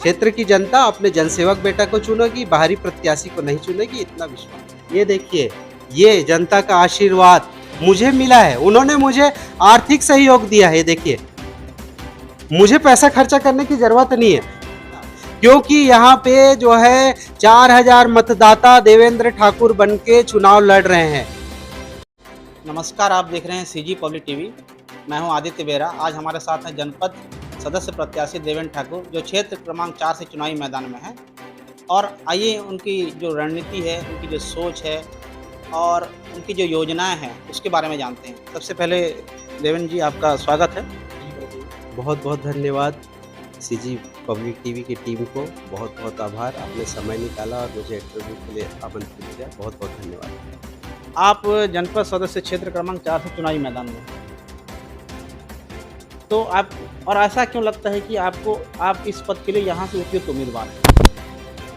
क्षेत्र की जनता अपने जनसेवक बेटा को चुनेगी, बाहरी प्रत्याशी को नहीं चुनेगी, इतना विश्वास। ये देखिए, ये जनता का आशीर्वाद मुझे मिला है। उन्होंने मुझे आर्थिक सहयोग दिया है। देखिए, मुझे पैसा खर्चा करने की जरूरत नहीं है, क्योंकि यहाँ पे जो है 4000 मतदाता देवेंद्र ठाकुर बन के चुनाव लड़ रहे हैं। नमस्कार, आप देख रहे हैं सीजी पब्लिक टीवी। मैं हूं आदित्य बेरा। आज हमारे साथ हैं जनपद सदस्य प्रत्याशी देवेंद्र ठाकुर, जो क्षेत्र क्रमांक 4 से चुनावी मैदान में हैं। और आइए उनकी जो रणनीति है, उनकी जो सोच है और उनकी जो योजनाएं हैं, उसके बारे में जानते हैं। सबसे पहले देवेंद्र जी, आपका स्वागत है। बहुत बहुत धन्यवाद सीजी पब्लिक टीवी की टीम को, बहुत बहुत आभार। आपने समय निकाला और मुझे इंटरव्यू के लिए आमंत्रित किया, बहुत बहुत धन्यवाद। आप जनपद सदस्य क्षेत्र क्रमांक 4 से चुनावी मैदान में, तो आप, और ऐसा क्यों लगता है कि आप इस पद के लिए यहाँ से उपयुक्त उम्मीदवार हैं?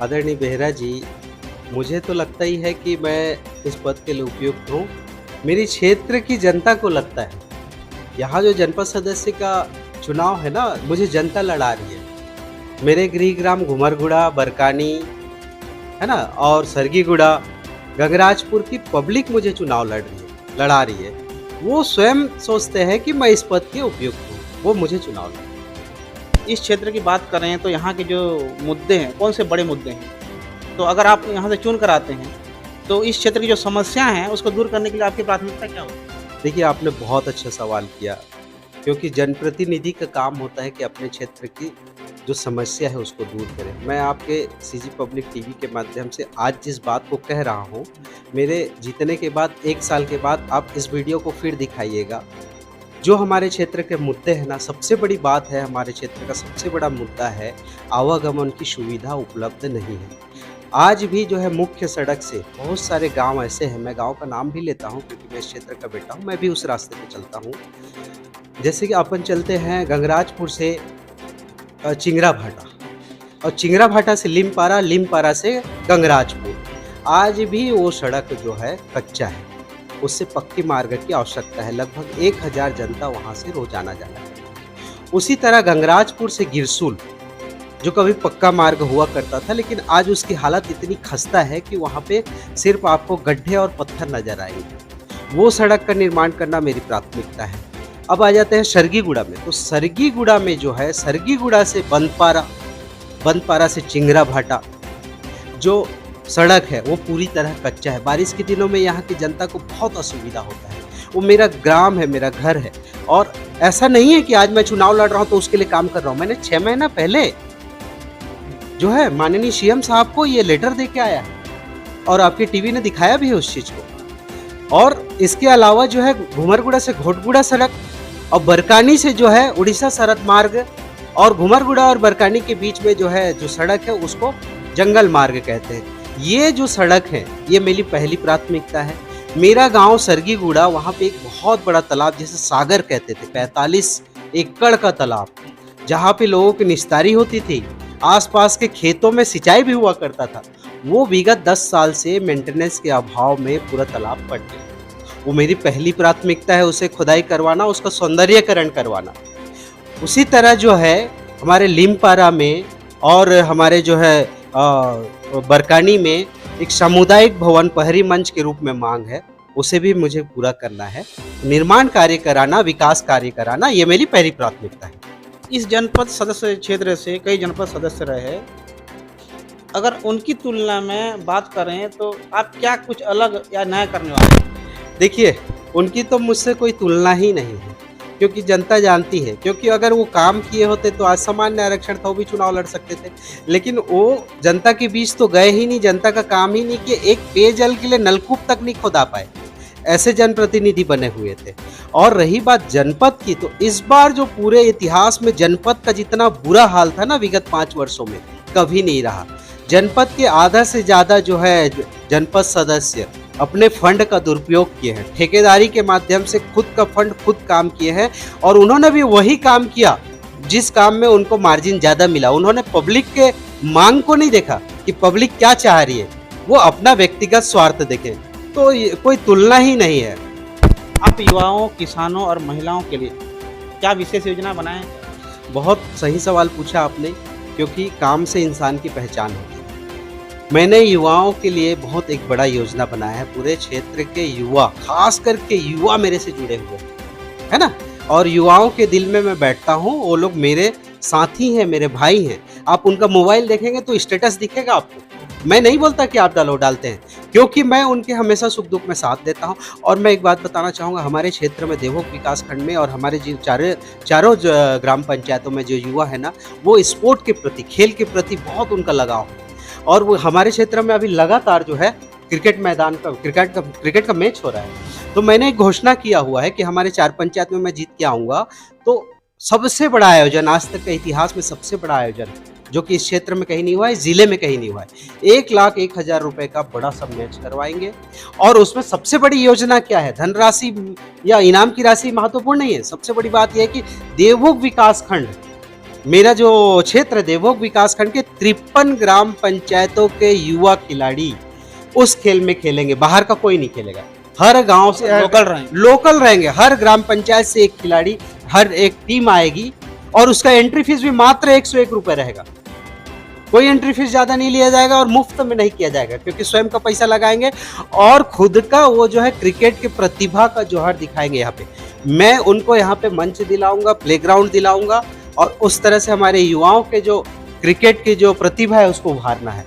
आदरणीय बेहरा जी, मुझे तो लगता ही है कि मैं इस पद के लिए उपयुक्त हूँ। मेरी क्षेत्र की जनता को लगता है। यहाँ जो जनपद सदस्य का चुनाव है ना, मुझे जनता लड़ा रही है। मेरे गृह ग्राम घुमरगुड़ा, बरकानी है ना, और सरगीगुड़ा, गंगराजपुर की पब्लिक मुझे चुनाव लड़ा रही है। वो स्वयं सोचते हैं कि मैं इस पद के उपयुक्त हूँ, वो मुझे चुनाव लड़ा। इस क्षेत्र की बात कर रहे हैं तो यहाँ के जो मुद्दे हैं, कौन से बड़े मुद्दे हैं? तो अगर आप यहाँ से चुन कर आते हैं तो इस क्षेत्र की जो समस्याएं हैं, उसको दूर करने के लिए आपकी प्राथमिकता क्या होगी? देखिए, आपने बहुत अच्छा सवाल किया, क्योंकि जनप्रतिनिधि का काम होता है कि अपने क्षेत्र की जो समस्या है उसको दूर करें। मैं आपके सीजी पब्लिक टीवी के माध्यम से आज जिस बात को कह रहा हूँ, मेरे जीतने के बाद 1 साल के बाद आप इस वीडियो को फिर दिखाइएगा। जो हमारे क्षेत्र के मुद्दे हैं ना, सबसे बड़ी बात है, हमारे क्षेत्र का सबसे बड़ा मुद्दा है आवागमन की सुविधा उपलब्ध नहीं है। आज भी जो है मुख्य सड़क से बहुत सारे गांव ऐसे हैं, मैं गांव का नाम भी लेता हूं क्योंकि मैं इस क्षेत्र का बेटा हूं, मैं भी उस रास्ते पे चलता हूं। जैसे कि अपन चलते हैं गंगराजपुर से चिंगरा भाटा, और चिंगरा भाटा से लिमपारा, लिमपारा से गंगराजपुर। आज भी वो सड़क जो है कच्चा है, उससे पक्की मार्ग की आवश्यकता है। लगभग 1000 जनता वहाँ से रोजाना जाना है। उसी तरह गंगराजपुर से गिरसूल, जो कभी पक्का मार्ग हुआ करता था, लेकिन आज उसकी हालत इतनी खस्ता है कि वहाँ पे सिर्फ आपको गड्ढे और पत्थर नजर आएंगे। वो सड़क का निर्माण करना मेरी प्राथमिकता है। अब आ जाते हैं सरगीगुड़ा में। तो सरगीगुड़ा में जो है, सरगीगुड़ा से बंदपारा, बंदपारा से चिंगरा भाटा जो सड़क है वो पूरी तरह कच्चा है। बारिश के दिनों में यहाँ की जनता को बहुत असुविधा होता है। वो मेरा ग्राम है, मेरा घर है, और ऐसा नहीं है कि आज मैं चुनाव लड़ रहा हूँ तो उसके लिए काम कर रहा हूँ। मैंने 6 महीना पहले जो है माननीय सीएम साहब को ये लेटर दे के आया है, और आपकी टीवी ने दिखाया भी है उस चीज को। और इसके अलावा जो है घुमरगुड़ा से घोटगुड़ा सड़क, और बरकानी से जो है उड़ीसा सरहद मार्ग, और घुमरगुड़ा और बरकानी के बीच में जो है जो सड़क है उसको जंगल मार्ग कहते हैं। ये जो सड़क है ये मेरी पहली प्राथमिकता है। मेरा गांव सरगीगुड़ा, वहाँ पे एक बहुत बड़ा तालाब, जिसे सागर कहते थे, 45 एकड़ का तालाब, जहाँ पे लोगों की निस्तारी होती थी, आसपास के खेतों में सिंचाई भी हुआ करता था, वो विगत 10 साल से मेंटेनेंस के अभाव में पूरा तालाब पट गया। वो मेरी पहली प्राथमिकता है, उसे खुदाई करवाना, उसका सौंदर्यीकरण करवाना। उसी तरह जो है हमारे लिमपारा में और हमारे जो है बरकानी में एक सामुदायिक भवन पहरी मंच के रूप में मांग है, उसे भी मुझे पूरा करना है। निर्माण कार्य कराना, विकास कार्य कराना, ये मेरी पहली प्राथमिकता है। इस जनपद सदस्य क्षेत्र से कई जनपद सदस्य रहे, अगर उनकी तुलना में बात करें तो आप क्या कुछ अलग या नया करने वाले हैं? देखिए, उनकी तो मुझसे कोई तुलना ही नहीं है, क्योंकि जनता जानती है। क्योंकि अगर वो काम किए होते तो आज सामान्य आरक्षण था, वो भी चुनाव लड़ सकते थे, लेकिन वो जनता के बीच तो गए ही नहीं, जनता का काम ही नहीं कि एक पेयजल के लिए नलकूप तक नहीं खोदा पाए। ऐसे जनप्रतिनिधि बने हुए थे। और रही बात जनपद की, तो इस बार जो पूरे इतिहास में जनपद का जितना बुरा हाल था ना विगत 5 वर्षों में, कभी नहीं रहा। जनपद के आधा से ज्यादा जो है जनपद सदस्य अपने फंड का दुरुपयोग किए हैं, ठेकेदारी के माध्यम से खुद का फंड खुद काम किए हैं, और उन्होंने भी वही काम किया जिस काम में उनको मार्जिन ज्यादा मिला। उन्होंने पब्लिक के मांग को नहीं देखा कि पब्लिक क्या चाह रही है, वो अपना व्यक्तिगत स्वार्थ देखे। तो कोई तुलना ही नहीं है। आप युवाओं, किसानों और महिलाओं के लिए क्या विशेष योजना बनाएं? बहुत सही सवाल पूछा आपने। क्योंकि काम से इंसान की पहचान होती है। मैंने युवाओं के लिए बहुत एक बड़ा योजना बनाया है, पूरे क्षेत्र के युवा, खास करके युवा मेरे से जुड़े हुए हैं, है ना? और युवाओं के दिल में मैं बैठता हूँ, वो लोग मेरे साथी हैं, मेरे भाई हैं। आप उनका मोबाइल देखेंगे तो स्टेटस दिखेगा आपको। मैं नहीं बोलता कि आप डालते हैं, क्योंकि मैं उनके हमेशा सुख-दुःख में साथ देता हूँ। और मैं एक बात बताना चाहूँगा, हमारे क्षेत्र में देवोग विकासखंड में और हमारे जो चारों ग्राम पंचायतों में जो युवा है ना, वो स्पोर्ट के प्रति, खेल के प्रति बहुत उनका लगाव है। और वो हमारे क्षेत्र में अभी लगातार जो है क्रिकेट का मैच हो रहा है। तो मैंने एक घोषणा किया हुआ है कि हमारे 4 पंचायत में मैं जीत के आऊँगा, तो सबसे बड़ा आयोजन, आज तक के इतिहास में सबसे बड़ा आयोजन, जो कि इस क्षेत्र में कहीं नहीं हुआ है, ज़िले में कहीं नहीं हुआ है। 1,01,000 रुपए का बड़ा सा मैच करवाएँगे। और उसमें सबसे बड़ी योजना क्या है? धनराशि या इनाम की राशि महत्वपूर्ण नहीं है। सबसे बड़ी बात यह है कि देवोग विकासखंड, मेरा जो क्षेत्र देवोग विकासखंड के 53 ग्राम पंचायतों के युवा खिलाड़ी उस खेल में खेलेंगे, बाहर का कोई नहीं खेलेगा। हर गांव से लोकल रहेंगे, हर ग्राम पंचायत से एक खिलाड़ी, हर एक टीम आएगी और उसका एंट्री फीस भी मात्र 101 रुपए रहेगा। कोई एंट्री फीस ज्यादा नहीं लिया जाएगा और मुफ्त में नहीं किया जाएगा, क्योंकि स्वयं का पैसा लगाएंगे और खुद का वो जो है क्रिकेट के प्रतिभा का जौहर दिखाएंगे। यहाँ पे मैं उनको यहाँ पे मंच दिलाऊंगा, प्लेग्राउंड दिलाऊंगा और उस तरह से हमारे युवाओं के जो क्रिकेट की जो प्रतिभा है उसको उभारना है।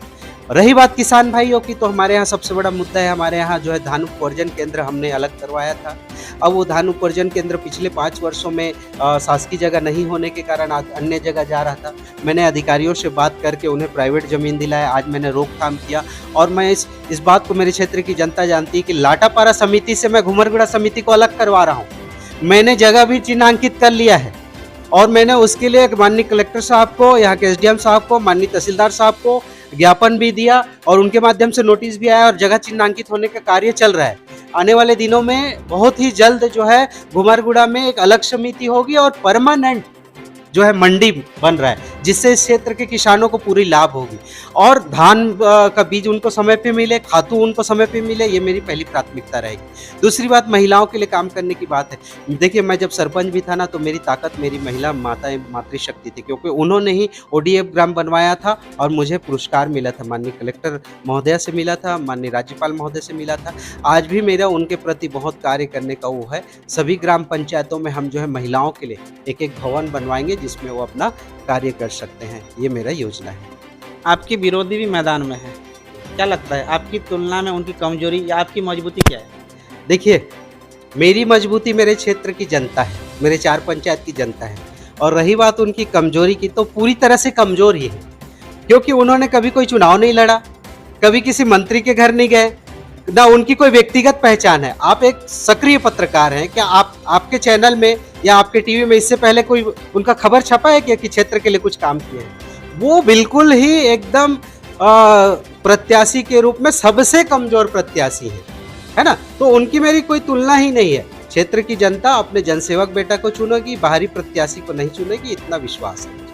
रही बात किसान भाइयों की, तो हमारे यहाँ सबसे बड़ा मुद्दा है, हमारे यहाँ जो है धान उपार्जन केंद्र हमने अलग करवाया था। अब वो धान उपार्जन केंद्र पिछले 5 वर्षों में शासकीय जगह नहीं होने के कारण अन्य जगह जा रहा था। मैंने अधिकारियों से बात करके उन्हें प्राइवेट ज़मीन दिलाया। आज मैंने रोकथाम किया और मैं इस बात को मेरे क्षेत्र की जनता जानती है कि लाटापारा समिति से मैं घुमरगुड़ा समिति को अलग करवा रहा हूँ। मैंने जगह भी चिन्हांकित कर लिया है और मैंने उसके लिए माननीय कलेक्टर साहब को, यहाँ के SDM साहब को, माननीय तहसीलदार साहब को ज्ञापन भी दिया और उनके माध्यम से नोटिस भी आया और जगह चिन्हांकित होने का कार्य चल रहा है। आने वाले दिनों में बहुत ही जल्द जो है घुमरगुड़ा में एक अलग समिति होगी और परमानेंट जो है मंडी बन रहा है, जिससे इस क्षेत्र के किसानों को पूरी लाभ होगी और धान का बीज उनको समय पे मिले, खातू उनको समय पे मिले, ये मेरी पहली प्राथमिकता रहेगी। दूसरी बात, महिलाओं के लिए काम करने की बात है। देखिए, मैं जब सरपंच भी था ना, तो मेरी ताकत मेरी महिला मातृशक्ति थी, क्योंकि उन्होंने ही ODF ग्राम बनवाया था और मुझे पुरस्कार मिला था, माननीय कलेक्टर महोदया से मिला था, माननीय राज्यपाल महोदय से मिला था। आज भी मेरा उनके प्रति बहुत कार्य करने का वो है। सभी ग्राम पंचायतों में हम जो है महिलाओं के लिए एक भवन बनवाएंगे जिसमें वो अपना कार्य कर सकते हैं। ये मेरा योजना है। आपके विरोधी भी मैदान में है, क्या लगता है आपकी तुलना में उनकी कमजोरी या आपकी मजबूती क्या है? देखिए, मेरी मजबूती मेरे क्षेत्र की जनता है, मेरे 4 पंचायत की जनता है। और रही बात उनकी कमजोरी की, तो पूरी तरह से कमजोर ही है, क्योंकि उन्होंने कभी कोई चुनाव नहीं लड़ा, कभी किसी मंत्री के घर नहीं गए, ना उनकी कोई व्यक्तिगत पहचान है। आप एक सक्रिय पत्रकार हैं, क्या आपके चैनल में या आपके टीवी में इससे पहले कोई उनका खबर छपा है कि क्षेत्र के लिए कुछ काम किए हैं? वो बिल्कुल ही एकदम प्रत्याशी के रूप में सबसे कमजोर प्रत्याशी है ना? तो उनकी मेरी कोई तुलना ही नहीं है। क्षेत्र की जनता अपने जनसेवक बेटा को चुनेगी, बाहरी प्रत्याशी को नहीं चुनेगी, इतना विश्वास है।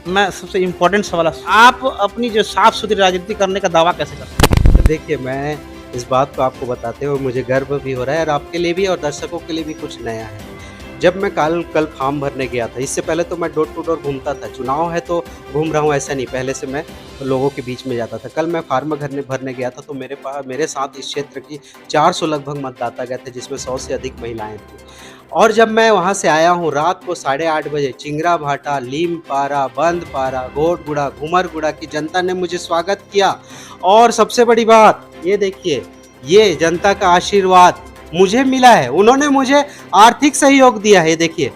मैं सबसे इम्पोर्टेंट सवाल, आप अपनी जो साफ सुथरी राजनीति करने का दावा कैसे करते हैं? देखिए, मैं इस बात को आपको बताते हुए मुझे गर्व भी हो रहा है और आपके लिए भी और दर्शकों के लिए भी कुछ नया है। जब मैं कल फॉर्म भरने गया था, इससे पहले तो मैं डोर टू डोर घूमता था, चुनाव है तो घूम रहा हूँ ऐसा नहीं, पहले से मैं लोगों के बीच में जाता था। कल मैं फॉर्म भरने गया था तो मेरे साथ इस क्षेत्र की 400 लगभग मतदाता गए थे, जिसमें 100 से अधिक महिलाएं थी। और जब मैं वहाँ से आया हूँ रात को 8:30 बजे, चिंगरा भाटा, लीमपारा, बंदपारा, घोटगुड़ा, घुमरगुड़ा की जनता ने मुझे स्वागत किया। और सबसे बड़ी बात ये देखिए, ये जनता का आशीर्वाद मुझे मिला है। उन्होंने मुझे आर्थिक सहयोग दिया है। देखिए,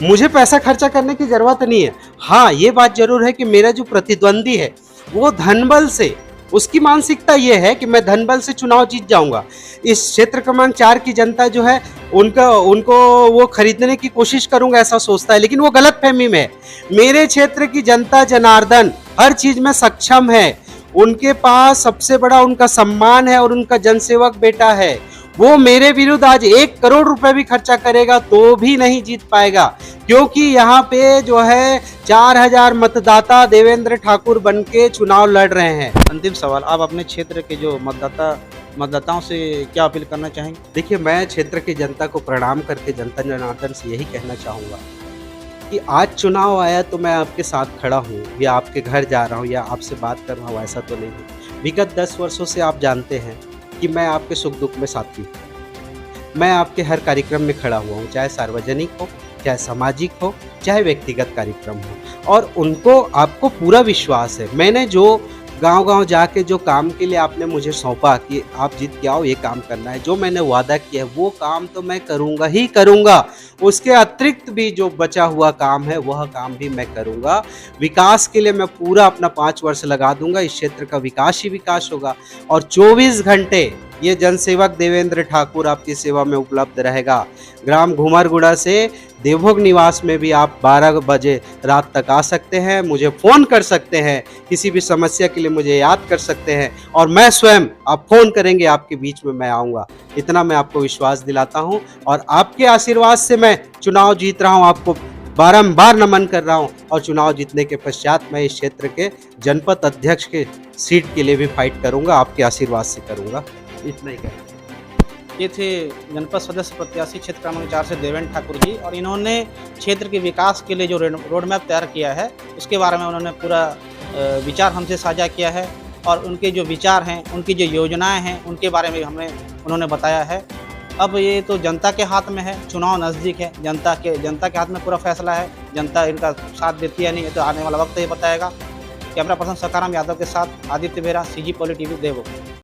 मुझे पैसा खर्चा करने की जरूरत नहीं है। हाँ, ये बात जरूर है कि मेरा जो प्रतिद्वंदी है वो धनबल से, उसकी मानसिकता ये है कि मैं धनबल से चुनाव जीत जाऊंगा। इस क्षेत्र क्रमांक 4 की जनता जो है उनको वो खरीदने की कोशिश करूंगा ऐसा सोचता है, लेकिन वो गलतफहमी में है। मेरे क्षेत्र की जनता जनार्दन हर चीज में सक्षम है। उनके पास सबसे बड़ा उनका सम्मान है और उनका जनसेवक बेटा है। वो मेरे विरुद्ध आज 1 करोड़ रुपए भी खर्चा करेगा तो भी नहीं जीत पाएगा, क्योंकि यहाँ पे जो है 4000 मतदाता देवेंद्र ठाकुर बन के चुनाव लड़ रहे हैं। अंतिम सवाल, आप अपने क्षेत्र के जो मतदाताओं से क्या अपील करना चाहेंगे? देखिए, मैं क्षेत्र की जनता को प्रणाम करके जनता जनार्दन से यही कहना चाहूँगा कि आज चुनाव आया तो मैं आपके साथ खड़ा हूँ या आपके घर जा रहा हूँ या आपसे बात कर रहा हूँ, ऐसा तो नहीं है। विगत 10 वर्षों से आप जानते हैं कि मैं आपके सुख-दुःख में साथी हूँ। मैं आपके हर कार्यक्रम में खड़ा हुआ हूँ, चाहे सार्वजनिक हो, चाहे सामाजिक हो, चाहे व्यक्तिगत कार्यक्रम हो, और उनको आपको पूरा विश्वास है। मैंने जो गाँव-गाँव जाके जो काम के लिए आपने मुझे सौंपा कि आप जीत के आओ, ये काम करना है, जो मैंने वादा किया है वो काम तो मैं करूँगा ही करूँगा। उसके अतिरिक्त भी जो बचा हुआ काम है वह काम भी मैं करूँगा। विकास के लिए मैं पूरा अपना 5 वर्ष लगा दूँगा, इस क्षेत्र का विकास ही विकास होगा, और 24 घंटे ये जनसेवक देवेंद्र ठाकुर आपकी सेवा में उपलब्ध रहेगा। ग्राम घुमरगुड़ा से देवभोग निवास में भी आप 12 बजे रात तक आ सकते हैं, मुझे फ़ोन कर सकते हैं, किसी भी समस्या के लिए मुझे याद कर सकते हैं, और मैं स्वयं, आप फ़ोन करेंगे आपके बीच में मैं आऊँगा। इतना मैं आपको विश्वास दिलाता हूँ, और आपके आशीर्वाद से मैं चुनाव जीत रहा हूँ, आपको बारंबार नमन कर रहा हूँ, और चुनाव जीतने के पश्चात मैं इस क्षेत्र के जनपद अध्यक्ष के सीट के लिए भी फाइट करूँगा, आपके आशीर्वाद से करूँगा। इतना ही कहना। ये थे जनपद सदस्य प्रत्याशी क्षेत्र क्रमांक 4 से देवेंद्र ठाकुर जी, और इन्होंने क्षेत्र के विकास के लिए जो रोड मैप तैयार किया है उसके बारे में उन्होंने पूरा विचार हमसे साझा किया है, और उनके जो विचार हैं, उनकी जो योजनाएं हैं, उनके बारे में उन्होंने बताया है। अब ये तो जनता के हाथ में है, चुनाव नज़दीक है, जनता के हाथ में पूरा फैसला है। जनता इनका साथ देती है नहीं, ये तो आने वाला वक्त ये बताएगा। कैमरा पर्सन सकाराम यादव के साथ आदित्य बेरा, सीजी पॉली टीवी, देवभोग।